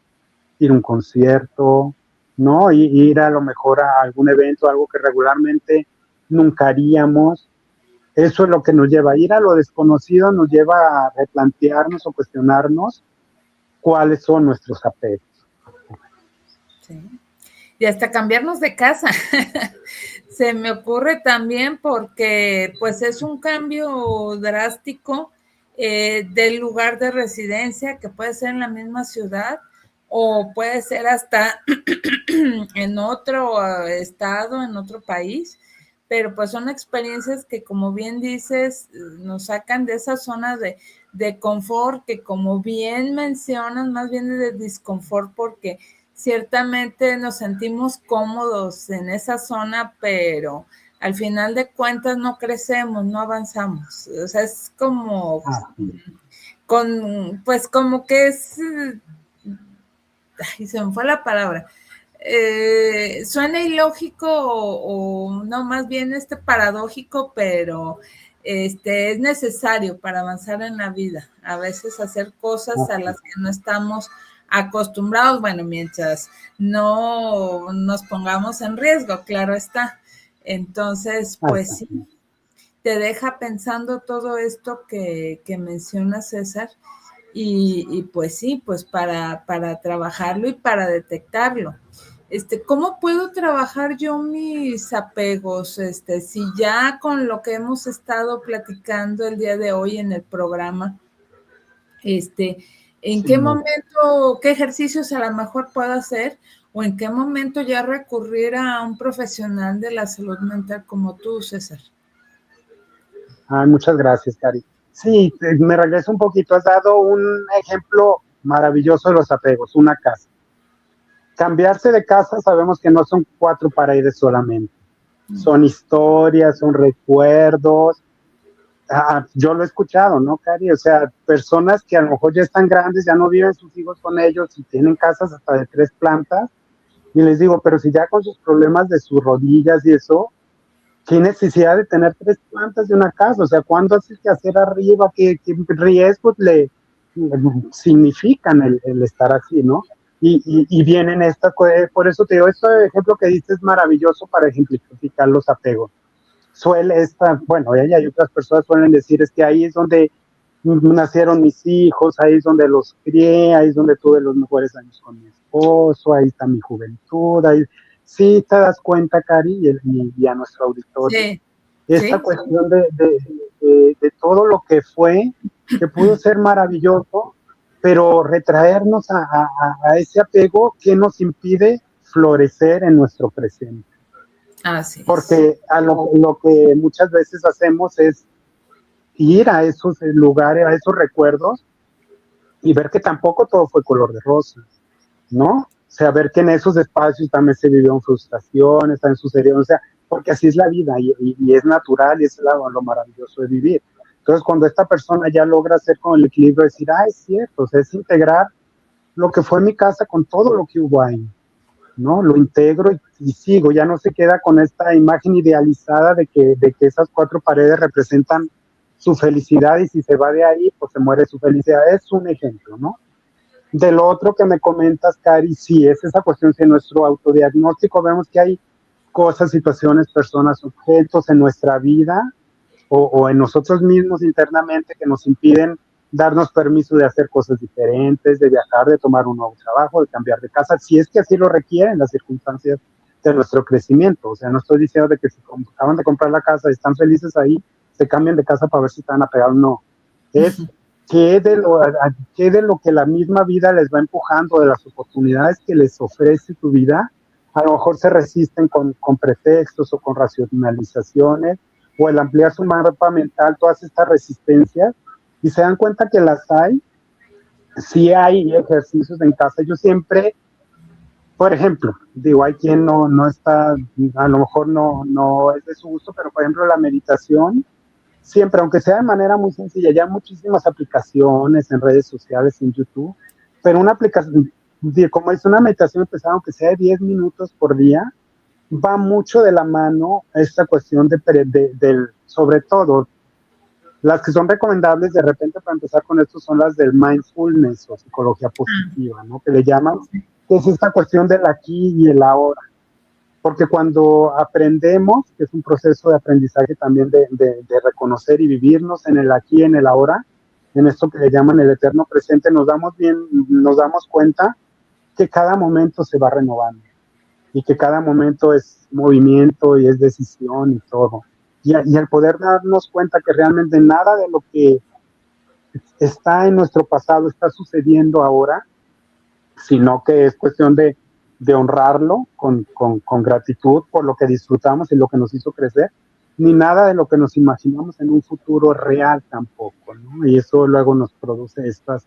ir a un concierto, ¿no? Y ir a lo mejor a algún evento, algo que regularmente nunca haríamos. Eso es lo que nos lleva a ir a lo desconocido, nos lleva a replantearnos o cuestionarnos cuáles son nuestros apegos. Sí. Y hasta cambiarnos de casa. Se me ocurre también porque pues es un cambio drástico del lugar de residencia, que puede ser en la misma ciudad o puede ser hasta en otro estado, en otro país, pero pues son experiencias que, como bien dices, nos sacan de esa zona de confort, que como bien mencionas, más bien de disconfort, porque ciertamente nos sentimos cómodos en esa zona, pero al final de cuentas no crecemos, no avanzamos. O sea, es como pues como que es, ay, se me fue la palabra. Suena ilógico o no, más bien paradójico, pero es necesario para avanzar en la vida. A veces hacer cosas a las que no estamos acostumbrados, bueno, mientras no nos pongamos en riesgo, claro está. Entonces, pues sí, te deja pensando todo esto que menciona César, y pues sí, pues para trabajarlo y para detectarlo. ¿Cómo puedo trabajar yo mis apegos? Si ya con lo que hemos estado platicando el día de hoy en el programa, ¿en qué momento, qué ejercicios a lo mejor puedo hacer, o en qué momento ya recurrir a un profesional de la salud mental como tú, César? Muchas gracias, Cari. Sí, me regreso un poquito. Has dado un ejemplo maravilloso de los apegos, una casa. Cambiarse de casa sabemos que no son 4 paredes solamente. Son historias, son recuerdos. Yo lo he escuchado, ¿no, Cari? O sea, personas que a lo mejor ya están grandes, ya no viven sus hijos con ellos y tienen casas hasta de 3 plantas. Y les digo, pero si ya con sus problemas de sus rodillas y eso, ¿qué necesidad de tener 3 plantas de una casa? O sea, ¿cuándo haces que hacer arriba? ¿Qué riesgos le significan el estar así, ¿no? Y vienen por eso te digo, este ejemplo que diste es maravilloso para ejemplificar los apegos. Bueno, ella y otras personas suelen decir, es que ahí es donde nacieron mis hijos, ahí es donde los crié, ahí es donde tuve los mejores años con mi esposo, ahí está mi juventud, ahí sí te das cuenta, Cari, y a nuestro auditorio, Sí, esta cuestión de todo lo que fue, que pudo ser maravilloso, pero retraernos a ese apego que nos impide florecer en nuestro presente. Así es. Porque lo que muchas veces hacemos es ir a esos lugares, a esos recuerdos y ver que tampoco todo fue color de rosa, ¿no? O sea, ver que en esos espacios también se vivieron frustraciones, también sucedieron, o sea, porque así es la vida y es natural y es lo maravilloso de vivir. Entonces, cuando esta persona ya logra hacer con el equilibrio, decir, es cierto, o sea, es integrar lo que fue mi casa con todo lo que hubo ahí, ¿no? Lo integro y sigo, ya no se queda con esta imagen idealizada de que esas cuatro paredes representan su felicidad y si se va de ahí, pues se muere su felicidad. Es un ejemplo, ¿no? De lo otro que me comentas, Cari, sí, es esa cuestión que en nuestro autodiagnóstico vemos que hay cosas, situaciones, personas, objetos en nuestra vida o en nosotros mismos internamente que nos impiden darnos permiso de hacer cosas diferentes, de viajar, de tomar un nuevo trabajo, de cambiar de casa, si es que así lo requieren las circunstancias de nuestro crecimiento. O sea, no estoy diciendo de que si acaban de comprar la casa y están felices ahí, se cambien de casa para ver si están apegados, no. Es qué de lo que la misma vida les va empujando, de las oportunidades que les ofrece tu vida, a lo mejor se resisten con pretextos o con racionalizaciones, o el ampliar su mapa mental, todas estas resistencias, y se dan cuenta que las hay, sí hay ejercicios en casa. Yo siempre, por ejemplo, digo, hay quien no está, a lo mejor no es de su gusto, pero por ejemplo la meditación, siempre, aunque sea de manera muy sencilla, ya hay muchísimas aplicaciones en redes sociales, en YouTube, pero una aplicación, como es una meditación empezada, aunque sea de 10 minutos por día, va mucho de la mano esta cuestión sobre todo, las que son recomendables de repente para empezar con esto son las del mindfulness o psicología positiva, ¿no? Que le llaman, que es esta cuestión del aquí y el ahora. Porque cuando aprendemos, que es un proceso de aprendizaje también de reconocer y vivirnos en el aquí y en el ahora, en esto que le llaman el eterno presente, nos damos cuenta que cada momento se va renovando y que cada momento es movimiento y es decisión y todo. Y al poder darnos cuenta que realmente nada de lo que está en nuestro pasado está sucediendo ahora, sino que es cuestión de honrarlo con gratitud por lo que disfrutamos y lo que nos hizo crecer, ni nada de lo que nos imaginamos en un futuro real tampoco, ¿no? Y eso luego nos produce estas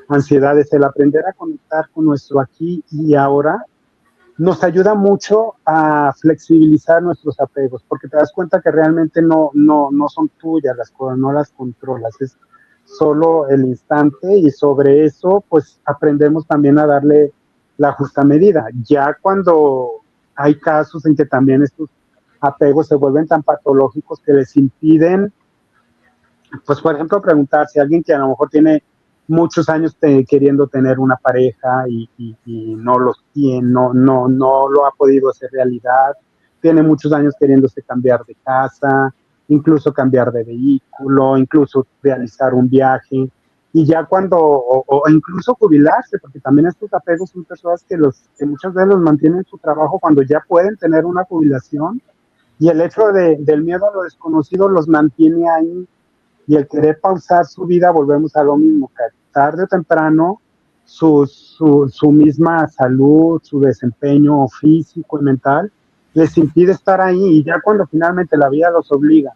ansiedades. El aprender a conectar con nuestro aquí y ahora nos ayuda mucho a flexibilizar nuestros apegos, porque te das cuenta que realmente no son tuyas las cosas, no las controlas, es solo el instante y sobre eso pues aprendemos también a darle la justa medida. Ya cuando hay casos en que también estos apegos se vuelven tan patológicos que les impiden, pues por ejemplo preguntarse a alguien que a lo mejor tiene muchos años queriendo tener una pareja y no los tiene, no lo ha podido hacer realidad, tiene muchos años queriéndose cambiar de casa, incluso cambiar de vehículo, incluso realizar un viaje, y ya cuando, o incluso jubilarse, porque también estos apegos son personas que muchas veces los mantienen en su trabajo cuando ya pueden tener una jubilación, y el hecho del miedo a lo desconocido los mantiene ahí, y el querer pausar su vida, volvemos a lo mismo, que tarde o temprano su misma salud, su desempeño físico y mental, les impide estar ahí, y ya cuando finalmente la vida los obliga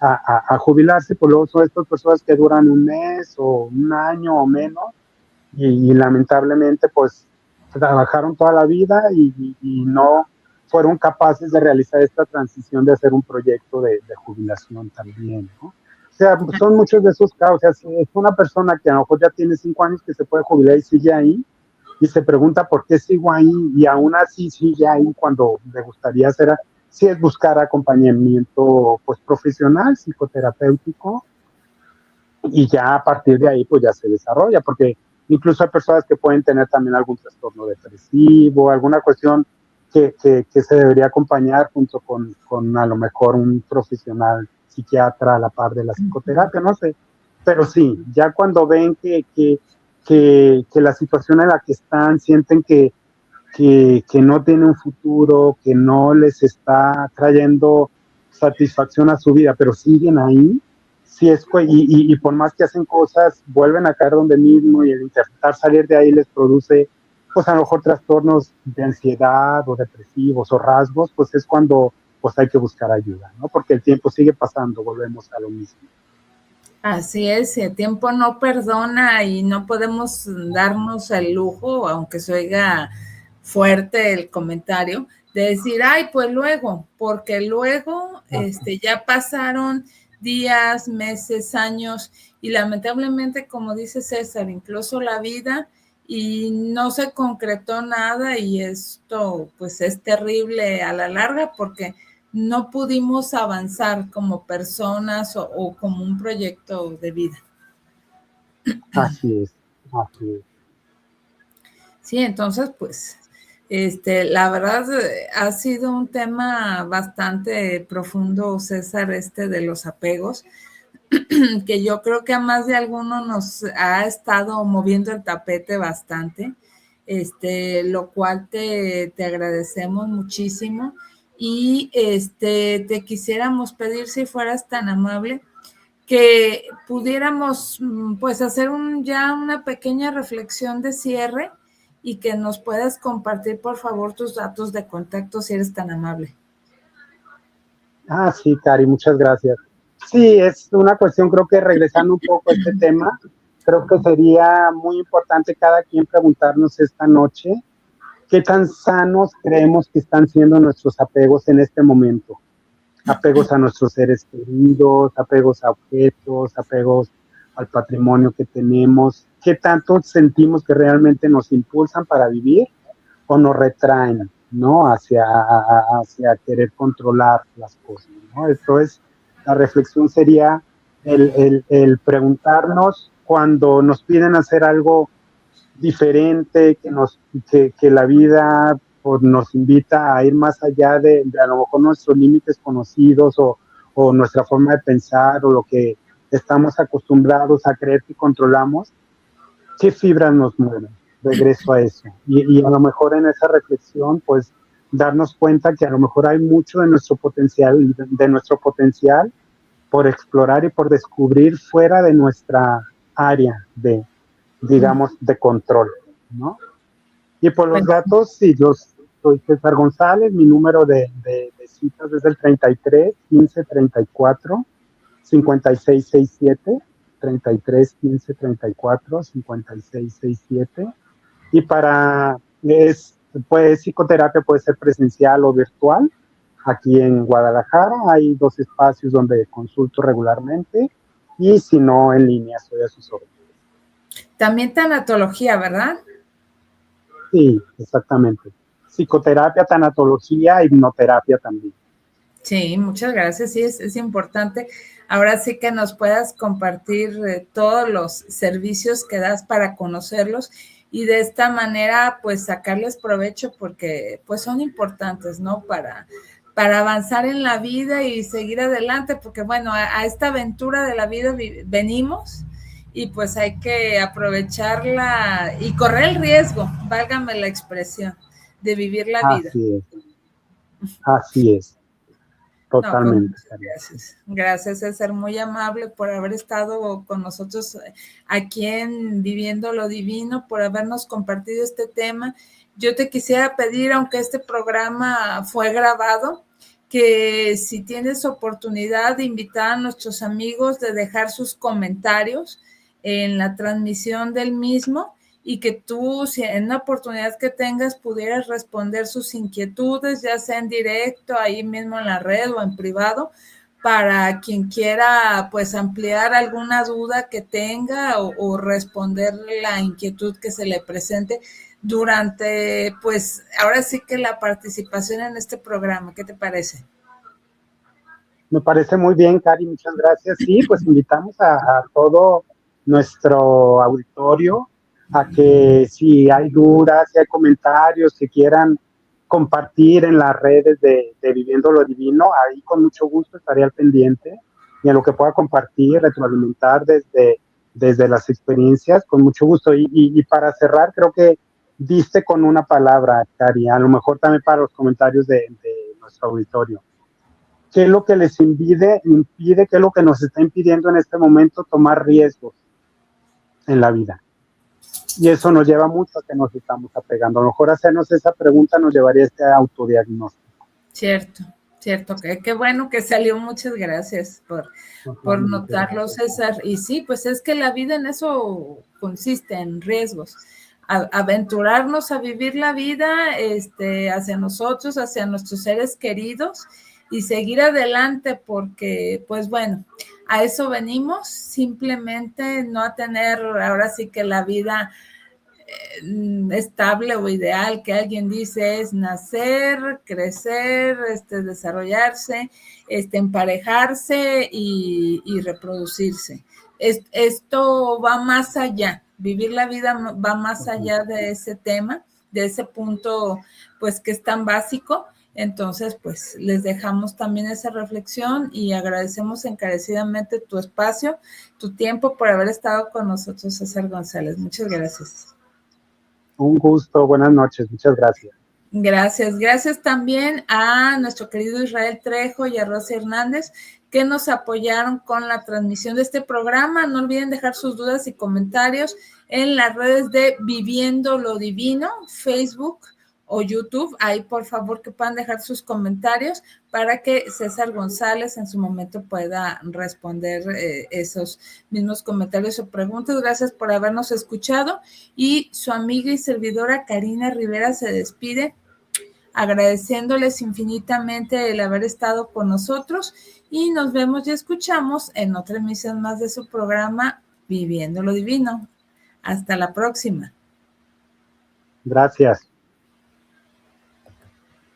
a jubilarse, pues luego son estas personas que duran un mes o un año o menos, y lamentablemente pues trabajaron toda la vida y no fueron capaces de realizar esta transición de hacer un proyecto de jubilación también, ¿no? O sea, son muchos de esos casos. O sea, es una persona que a lo mejor ya tiene 5 años que se puede jubilar y sigue ahí, y se pregunta por qué sigo ahí, y aún así sigue ahí cuando le gustaría hacer, si es buscar acompañamiento pues profesional, psicoterapéutico, y ya a partir de ahí pues ya se desarrolla, porque incluso hay personas que pueden tener también algún trastorno depresivo, alguna cuestión que se debería acompañar junto con a lo mejor un profesional psiquiatra a la par de la psicoterapia, no sé, pero sí, ya cuando ven que la situación en la que están, sienten que no tiene un futuro, que no les está trayendo satisfacción a su vida, pero siguen ahí, sí y por más que hacen cosas, vuelven a caer donde mismo, y el intentar salir de ahí les produce, pues a lo mejor trastornos de ansiedad o depresivos o rasgos, pues es cuando pues hay que buscar ayuda, ¿no? Porque el tiempo sigue pasando, volvemos a lo mismo. Así es, el tiempo no perdona y no podemos darnos el lujo, aunque se oiga fuerte el comentario, de decir, ay, pues luego, porque luego ya pasaron días, meses, años, y lamentablemente, como dice César, incluso la vida y no se concretó nada, y esto pues es terrible a la larga porque no pudimos avanzar como personas o como un proyecto de vida. Así es, así es. Sí, entonces, pues, la verdad ha sido un tema bastante profundo, César, de los apegos, que yo creo que a más de alguno nos ha estado moviendo el tapete bastante, lo cual te agradecemos muchísimo. Y te quisiéramos pedir, si fueras tan amable, que pudiéramos pues hacer ya una pequeña reflexión de cierre y que nos puedas compartir, por favor, tus datos de contacto, si eres tan amable. Sí, Cari, muchas gracias. Sí, es una cuestión, creo que regresando un poco a este tema, creo que sería muy importante cada quien preguntarnos esta noche qué tan sanos creemos que están siendo nuestros apegos en este momento. Apegos a nuestros seres queridos, apegos a objetos, apegos al patrimonio que tenemos, qué tanto sentimos que realmente nos impulsan para vivir o nos retraen, ¿no? Hacia querer controlar las cosas, ¿no? Entonces, la reflexión sería el preguntarnos cuando nos piden hacer algo diferente, que la vida pues, nos invita a ir más allá de a lo mejor nuestros límites conocidos o nuestra forma de pensar o lo que estamos acostumbrados a creer que controlamos, ¿qué fibras nos mueven? Regreso a eso. Y a lo mejor en esa reflexión, pues darnos cuenta que a lo mejor hay mucho de nuestro potencial por explorar y por descubrir fuera de nuestra área digamos, de control, ¿no? Y por los datos, sí, soy César González, mi número de citas es el 33 15 34 56 67, 33 15 34 56 67. Y pues, psicoterapia puede ser presencial o virtual. Aquí en Guadalajara hay 2 espacios donde consulto regularmente y si no, en línea, estoy a sus órdenes. También tanatología, ¿verdad? Sí, exactamente. Psicoterapia, tanatología, hipnoterapia también. Sí, muchas gracias. Sí, es importante. Ahora sí que nos puedas compartir todos los servicios que das para conocerlos y de esta manera pues sacarles provecho porque pues son importantes, ¿no? Para avanzar en la vida y seguir adelante, porque bueno, a esta aventura de la vida venimos y pues hay que aprovecharla y correr el riesgo, válgame la expresión, de vivir la vida. Así es. No, pues Totalmente. muchas gracias. Gracias, César, muy amable por haber estado con nosotros aquí en Viviendo lo Divino, por habernos compartido este tema. Yo te quisiera pedir, aunque este programa fue grabado, que si tienes oportunidad de invitar a nuestros amigos de dejar sus comentarios en la transmisión del mismo y que tú, si en una oportunidad que tengas, pudieras responder sus inquietudes, ya sea en directo, ahí mismo en la red o en privado, para quien quiera pues ampliar alguna duda que tenga o responder la inquietud que se le presente durante, pues ahora sí que la participación en este programa. ¿Qué te parece? Me parece muy bien, Cari, muchas gracias. Sí, pues invitamos a todo nuestro auditorio a que si hay dudas, si hay comentarios que quieran compartir en las redes de Viviendo lo Divino, ahí con mucho gusto estaré al pendiente y en lo que pueda compartir, retroalimentar desde las experiencias, con mucho gusto. Y para cerrar, creo que diste con una palabra, Cari, a lo mejor también para los comentarios de nuestro auditorio. ¿Qué es lo que les impide, qué es lo que nos está impidiendo en este momento tomar riesgos en la vida? Y eso nos lleva mucho a que nos estamos apegando. A lo mejor hacernos esa pregunta nos llevaría a este autodiagnóstico. Cierto, cierto, qué bueno que salió. Muchas gracias por notarlo, César. Y sí, pues es que la vida en eso consiste, en riesgos. Aventurarnos a vivir la vida hacia nosotros, hacia nuestros seres queridos y seguir adelante porque, pues bueno, a eso venimos, simplemente no a tener ahora sí que la vida estable o ideal que alguien dice es nacer, crecer, desarrollarse, emparejarse y reproducirse. Esto va más allá, vivir la vida va más allá de ese tema, de ese punto, pues que es tan básico. Entonces, pues les dejamos también esa reflexión y agradecemos encarecidamente tu espacio, tu tiempo por haber estado con nosotros, César González. Muchas gracias. Un gusto, buenas noches, muchas gracias. Gracias también a nuestro querido Israel Trejo y a Rosy Hernández que nos apoyaron con la transmisión de este programa. No olviden dejar sus dudas y comentarios en las redes de Viviendo lo Divino, Facebook o YouTube. Ahí por favor que puedan dejar sus comentarios para que César González en su momento pueda responder esos mismos comentarios o preguntas. Gracias por habernos escuchado y su amiga y servidora Karina Rivera se despide agradeciéndoles infinitamente el haber estado con nosotros y nos vemos y escuchamos en otra emisión más de su programa Viviendo lo Divino. Hasta la próxima. Gracias.